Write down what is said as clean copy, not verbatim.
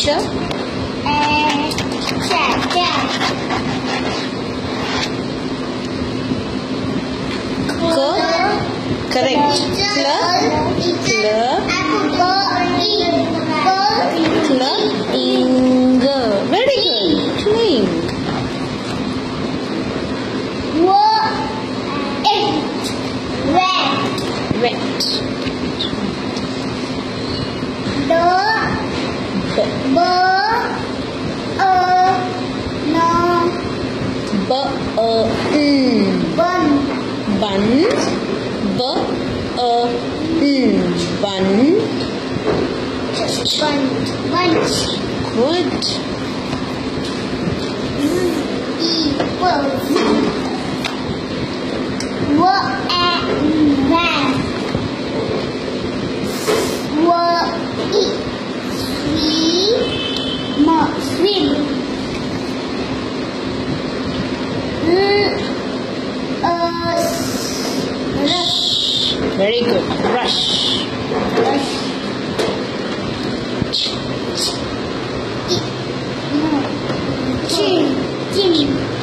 Ch. Correct. Cling. Very good. Cling. Wet. Bun. Bun. Bunch. Good. Swim. Rush. Very good. Rush. Chin.